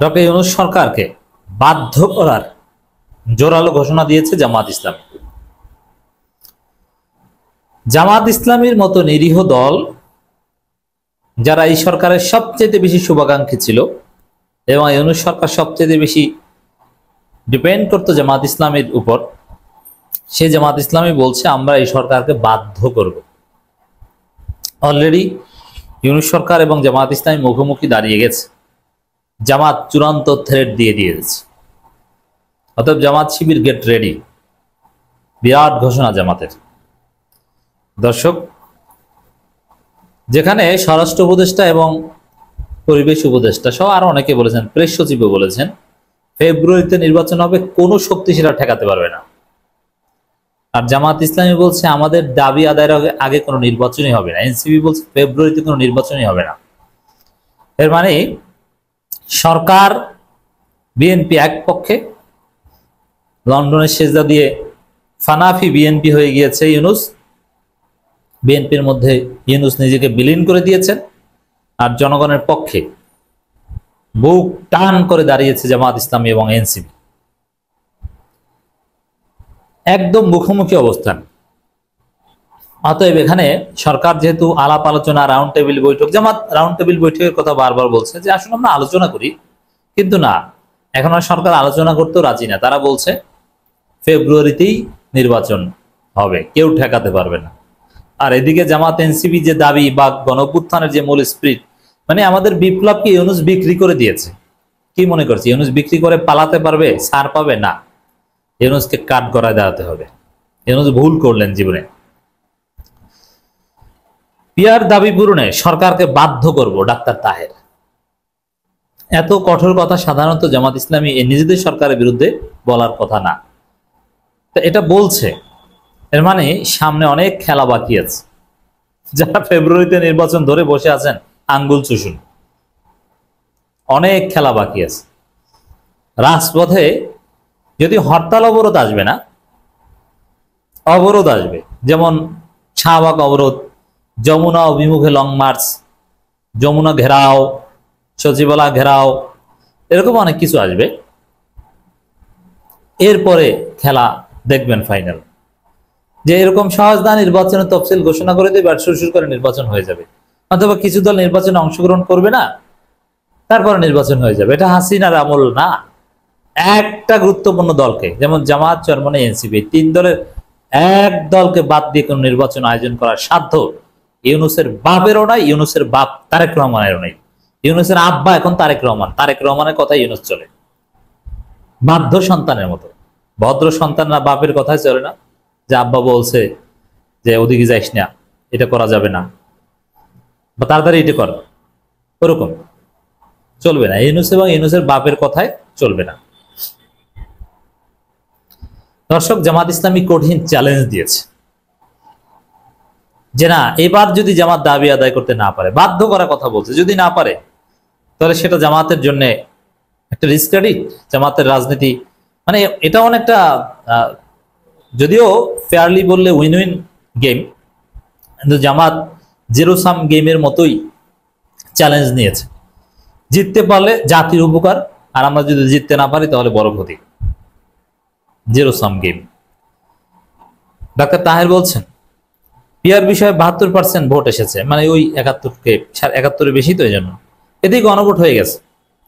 Doctor Yunus সরকারকে বাধ্য করার জোরালো ঘোষণা দিয়েছে জামাত ইসলামী। জামাত ইসলামীর মতো নিরীহ দল, যারা এই সরকারের সবচেয়ে বেশি শুভাকাঙ্ক্ষী ছিল এবং ইউনূস সরকার সবচেয়ে বেশি ডিপেন্ড করতো জামাত ইসলামীর উপর, সে জামাত ইসলামী বলছে আমরা এই সরকারকে বাধ্য করব। অলরেডি ইউনূস সরকার এবং জামাত ইসলামী মুখোমুখি দাঁড়িয়ে গেছে। জামাত চূড়ান্ত থ্রেট দিয়ে দিয়েছে। অতএব জামাত শিবির গেট রেডি। বিরাট ঘোষণা জামাতের। দর্শক, যেখানে স্বরাষ্ট্র উপদেষ্টা এবং পরিবেশ উপদেষ্টা সহ আরো অনেকে বলেছেন, প্রেস সচিবও বলেছেন ফেব্রুয়ারিতে নির্বাচন হবে, কোনো শক্তি সেটা ঠেকাতে পারবে না। আর জামাত ইসলামী বলছে আমাদের দাবি আদায়ের আগে কোনো নির্বাচনই হবে না। এনসিপি বলছে ফেব্রুয়ারিতে কোনো নির্বাচনই হবে না। এর মানে সরকার, বিএনপি এক পক্ষে, লন্ডনের সেজদা দিয়ে ফানাফি বিএনপি হয়ে গিয়েছে ইউনূস, বিএনপির মধ্যে ইউনূস নিজেকে বিলীন করে দিয়েছেন। আর জনগণের পক্ষে বুক টান করে দাঁড়িয়েছে জামাত ইসলামী এবং এনসিপি। একদম মুখোমুখি অবস্থান। অতএব এখানে সরকার যেহেতু আলাপ আলোচনা, রাউন্ড টেবিল বৈঠক, জামাত রাউন্ড টেবিল বৈঠকের কথা বারবার বলছে যে আসলে আমরা আলোচনা করি, কিন্তু না, এখন আর সরকার আলোচনা করতেও রাজি না। তারা বলছে ফেব্রুয়ারিতেই নির্বাচন হবে, কেউ ঠেকাতে পারবে না। আর এদিকে জামাত এনসিপি যে দাবি বা গণঅভ্যুত্থানের যে মূল স্পিরিট, মানে আমাদের বিপ্লবকে ইউনূস বিক্রি করে দিয়েছে। কি মনে করছে ইউনূস বিক্রি করে পালাতে পারবে, ছাড় পাবে? না, ইউনূসকে কাঠ গড়ায় দাঁড়াতে হবে। ইউনূস ভুল করলেন জীবনে। পিয়ার দাবি পূরণে সরকারকে বাধ্য করব, ডাক্তার তাহের। এত কঠোর কথা সাধারণত জামাত ইসলামী নিজেদের সরকারের বিরুদ্ধে বলার কথা না। তো এটা বলছে, এর মানে সামনে অনেক খেলা বাকি আছে। যারা ফেব্রুয়ারিতে নির্বাচন ধরে বসে আছেন, আঙ্গুল চুষুন, অনেক খেলা বাকি আছে। রাজপথে যদি হরতাল অবরোধ আসবে না, অবরোধ আসবে, যেমন শাহবাগ অবরোধ, যমুনা অভিমুখে লং মার্চ, যমুনা ঘেরাও, সচিবালয় ঘেরাও, এরকম অনেক কিছু আসবে। এরপরে খেলা দেখবেন ফাইনাল, যে এরকম সহজ না, নির্বাচনের তফসিল ঘোষণা করে দেবে আর সুর করে নির্বাচন হয়ে যাবে, অথবা কিছু দল নির্বাচনে অংশগ্রহণ করবে না, তারপরে নির্বাচন হয়ে যাবে। এটা হাসিনার আমল না। একটা গুরুত্বপূর্ণ দলকে, যেমন জামাত, চরমনে, এনসিপি, তিন দলের এক দলকে বাদ দিয়ে কোন নির্বাচন আয়োজন করার সাধ্য ইউনূসের বাপেরও নাই, ইউনূসের বাপ তারেক রহমানেরও নাই। ইউনূসের আব্বা এখন তারেক রহমান, তারেক রহমানের কথা ইউনূস চলে, বাধ্য সন্তানের মতো। ভদ্র সন্তানরা বাপের কথাই চলে না, যে আব্বা বলছে যে ওদিকে যাইস না, এটা করা যাবে না, বা তাড়াতাড়ি এটা কর, ওরকম চলবে না। ইউনূস এবং ইউনূসের বাপের কথায় চলবে না। দর্শক, জামাত ইসলামী কঠিন চ্যালেঞ্জ দিয়েছে যে না, এবার যদি জামাত দাবি আদায় করতে না পারে, বাধ্য করার কথা বলছে, যদি না পারে তাহলে সেটা জামাতের জন্য একটা রিস্কডি। জামাতের রাজনীতি মানে এটা অনেকটা, যদিও ফেয়ারলি বললে উইন উইন গেম, কিন্তু জামাত জিরো সাম গেমের মতোই চ্যালেঞ্জ নিয়েছে। জিততে পারলে জাতির উপকার, আর আমরা যদি জিততে না পারি তাহলে বড় ক্ষতি। Zero sum game. Doctor Taher বলছেন পিয়ার বিষয়ে 72% ভোট এসেছে, মানে ওই 71-71 বেশি, তো এই জন্য এদিকে গণভোট হয়ে গেছে।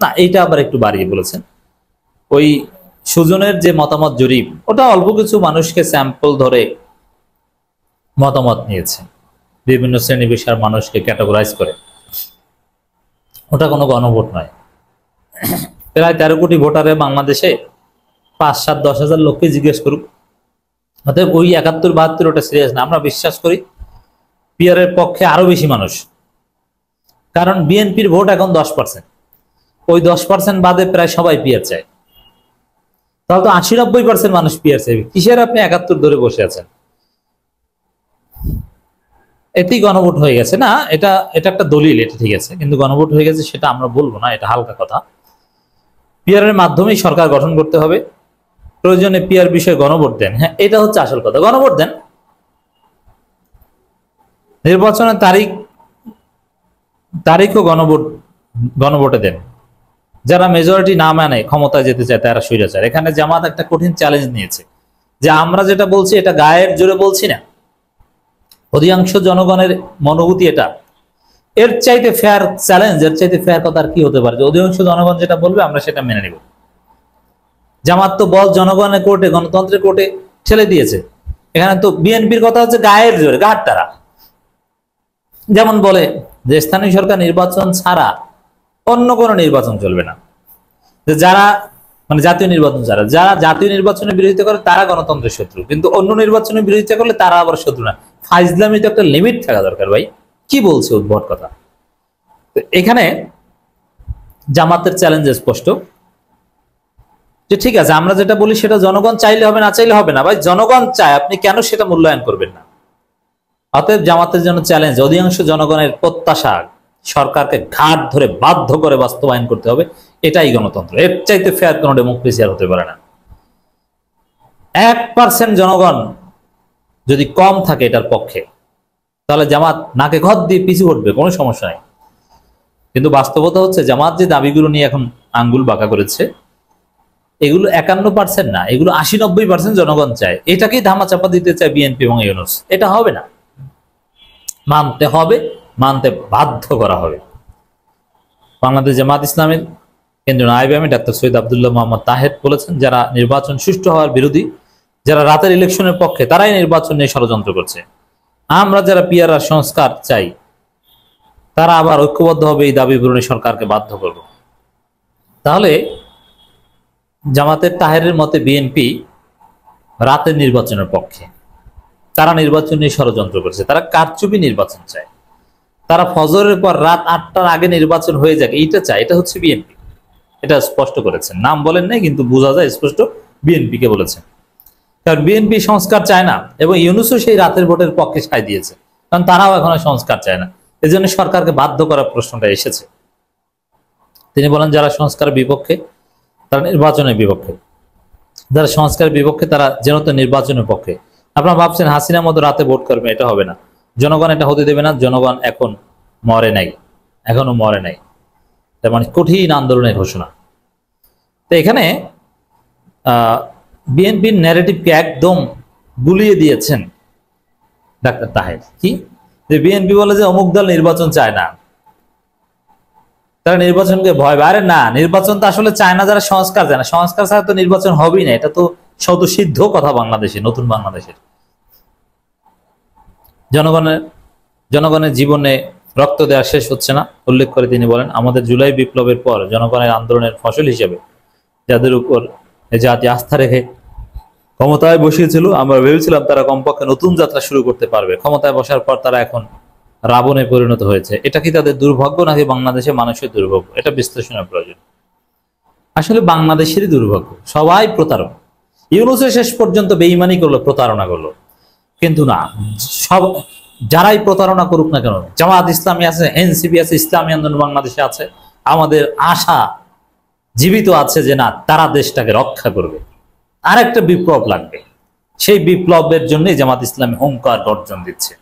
না, এইটা আবার একটু বাড়িয়ে বলেছেন। ওই সুজনের যে মতামত জরিপ, ওটা অল্প কিছু মানুষকে স্যাম্পল ধরে মতামত নিয়েছে, বিভিন্ন শ্রেণী পেশার মানুষকে ক্যাটাগরাইজ করে, ওটা কোনো গণভোট নয়। প্রায় 13 কোটি ভোটারে বাংলাদেশে 5-7-10 হাজার লোককে জিজ্ঞেস করুক। অতএব ওই 71-72 ওটা সিরিয়াস না। আমরা বিশ্বাস করি পিয়ারের পক্ষে আরো বেশি মানুষ, কারণ বিএনপির ভোট এখন 10%, ওই 10% বাদে প্রায় সবাই পিয়ার চায়। তাহলে তো 80-90% মানুষ পিয়ার চাইবে। কিসের আপনি 71 ধরে বসে আছেন? এতেই গণভোট হয়ে গেছে না, এটা একটা দলিল, এটা ঠিক আছে, কিন্তু গণভোট হয়ে গেছে সেটা আমরা বলবো না, এটা হালকা কথা। পিয়ারের মাধ্যমেই সরকার গঠন করতে হবে, প্রয়োজনে পিয়ার বিষয়ে গণভোট দেন। হ্যাঁ, এটা হচ্ছে আসল কথা, গণভোট দেন। নির্বাচনের তারিখও গণভোটে দেন। যারা মেজরিটি না মানে ক্ষমতায় যেতে চায় তারা স্বৈরাচার। এখানে জামাত একটা কঠিন চ্যালেঞ্জ নিয়েছে যে আমরা যেটা বলছি এটা গায়ের জোরে বলছি না, অধিকাংশ জনগণের মনোভূতি এটা। এর চাইতে ফেয়ার চ্যালেঞ্জ, এর চাইতে ফেয়ার কথা আর কি হতে পারে যে অধিকাংশ জনগণ যেটা বলবে আমরা সেটা মেনে নিব। জামাত তো বল জনগণের কোর্টে, গণতন্ত্রের কোর্টে ঠেলে দিয়েছে। এখানে তো বিএনপির কথা হচ্ছে গায়ের জোরে, গাঢ় তারা। যেমন বলে যে স্থানীয় সরকার নির্বাচন ছাড়া অন্য কোনো নির্বাচন চলবে না, যে যারা মানে জাতীয় নির্বাচন ছাড়া যারা জাতীয় নির্বাচনের বিরোধিতা করে তারা গণতন্ত্রের শত্রু, কিন্তু অন্য নির্বাচনের বিরোধিতা করলে তারা আবার শত্রু না। ফাইজলামি তো একটা লিমিট থাকা দরকার ভাই, কি বলছে উদ্ভট কথা। এখানে জামাতের চ্যালেঞ্জ স্পষ্ট যে ঠিক আছে আমরা যেটা বলি সেটা জনগণ চাইলে হবে, না চাইলে হবে না। ভাই জনগণ চায়, আপনি কেন সেটা মূল্যায়ন করবেন না? অতএব জামাতের জন্য চ্যালেঞ্জ, অধিকাংশ জনগণের প্রত্যাশা সরকারকে ঘাট ধরে বাধ্য করে বাস্তবায়ন করতে হবে, এটাই গণতন্ত্র। এর চাইতে ফেয়ার কোনো ডেমোক্রেসি আর হতে পারে না। 1% জনগণ যদি কম থাকে এটার পক্ষে, তাহলে জামাত নাকে ঘর দিয়ে পিছু হটবে, কোনো সমস্যা নেই। কিন্তু বাস্তবতা হচ্ছে জামাত যে দাবিগুলো নিয়ে এখন আঙ্গুল বাঁকা করেছে, এগুলো 51% না, এগুলো 80-90% জনগণ চায়। এটাকেই ধামাচাপা দিতে চায় বিএনপি এবং ইউনূস। এটা হবে না, মানতে হবে, মানতে বাধ্য করা হবে। বাংলাদেশ জামাত ইসলামের কেন্দ্রীয় নায়েবে আমির ডাক্তার সৈয়দ আব্দুল্লাহ মোহাম্মদ তাহের বলেছেন, যারা নির্বাচন সুষ্ঠু হওয়ার বিরোধী, যারা রাতের ইলেকশনের পক্ষে, তারাই নির্বাচন নিয়ে ষড়যন্ত্র করছে। আমরা যারা পিয়ার সংস্কার চাই তারা আবার ঐক্যবদ্ধ হবে এই দাবি পূরণে সরকারকে বাধ্য করব। তাহলে জামাতের তাহেরের মতে বিএনপি রাতের নির্বাচনের পক্ষে, তারা নির্বাচন নিয়ে ষড়যন্ত্র করছে, তারা কারচুপি নির্বাচন চায়, তারা ফজরের পর রাত 8টার আগে নির্বাচন হয়ে যাক এইটা চায়। এটা হচ্ছে বিএনপি, এটা স্পষ্ট করেছেন, নাম বলেন নাই কিন্তু বোঝা যায় স্পষ্ট বিএনপি কে বলেছেন। কারণ বিএনপি সংস্কার চায় না এবং ইউনূসও সেই রাতের ভোটের পক্ষে সায় দিয়েছে, কারণ তারাও এখনো সংস্কার চায় না। এই জন্য সরকারকে বাধ্য করার প্রশ্নটা এসেছে। তিনি বলেন যারা সংস্কারের বিপক্ষে তারা নির্বাচনের বিপক্ষে, যারা সংস্কারের বিপক্ষে তারা যেন তো নির্বাচনের পক্ষে। আপনারা ভাবছেন হাসিনার মতো রাতে ভোট করবে, এটা হবে না, জনগণ এটা হতে দেবে না। জনগণ এখন মরে নাই, এখনো মরে নাই, তার মানে কঠিন আন্দোলনের ঘোষণা। তো এখানে বিএনপির ন্যারেটিভকে একদম গুলিয়ে দিয়েছেন ডাক্তার তাহের। কি যে বিএনপি বলে যে অমুক দল নির্বাচন চায় না, তারা নির্বাচনকে ভয় পায়। আরে না, নির্বাচন তো আসলে চায় না যারা সংস্কার চায় না, সংস্কার ছাড়া তো নির্বাচন হবেই না। এটা তো স্বতঃসিদ্ধ কথা বাংলাদেশে, নতুন বাংলাদেশের। জনগণের জীবনে রক্ত দেওয়া শেষ হচ্ছে না উল্লেখ করে তিনি বলেন, আমাদের জুলাই বিপ্লবের পর জনগণের আন্দোলনের ফসল হিসেবে যাদের উপর জাতি আস্থা রেখে ক্ষমতায় বসিয়েছিল, আমরা ভেবেছিলাম তারা কমপক্ষে নতুন যাত্রা শুরু করতে পারবে। ক্ষমতায় বসার পর তারা এখন রাবণে পরিণত হয়েছে। এটা কি তাদের দুর্ভাগ্য নাকি বাংলাদেশের মানুষের দুর্ভাগ্য? এটা বিশ্লেষণের প্রয়োজন। আসলে বাংলাদেশেরই দুর্ভাগ্য, সবাই প্রতারক। ইউনূস শেষ পর্যন্ত বেঈমানি করলো, প্রতারণা করলো, কিন্তু না, সব যারাই প্রতারণা করুক না কেন, জামাত ইসলামী আছে, এনসিপি আছে, ইসলামী আন্দোলন বাংলাদেশে আছে, আমাদের আশা জীবিত আছে যে না, তারা দেশটাকে রক্ষা করবে। আর একটা বিপ্লব লাগবে, সেই বিপ্লবের জন্যই জামাত ইসলামী হুঙ্কার গর্জন দিচ্ছে।